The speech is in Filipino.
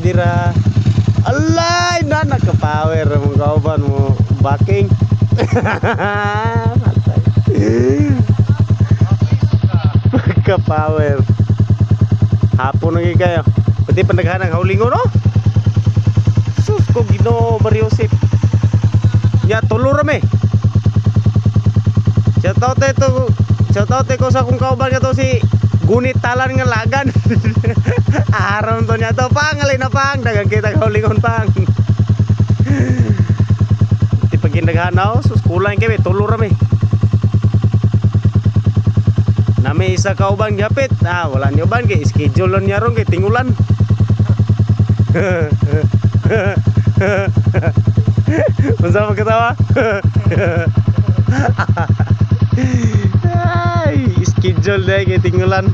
dira. Alay na naka-power mo kauban mo backing. Pagka-power. Hapon na gyud kayo. Pati pa naghanang haulingon no? Sus ko Ginoo Mariosip. Ya tulo rame. Shout out ko sa kung kauban ka to si Gunit Talan nga lagan. Aram to niya to pang alay na pang dagang kita kaulingon pang. Ti pag gindaghanaw sus kulang kay tulo rame. Nami isa kauban gapit. Wala niyo ban kay schedule niya ron kay tingulan. Unsa magkatawa? Ay, schedule deh kay tingulan.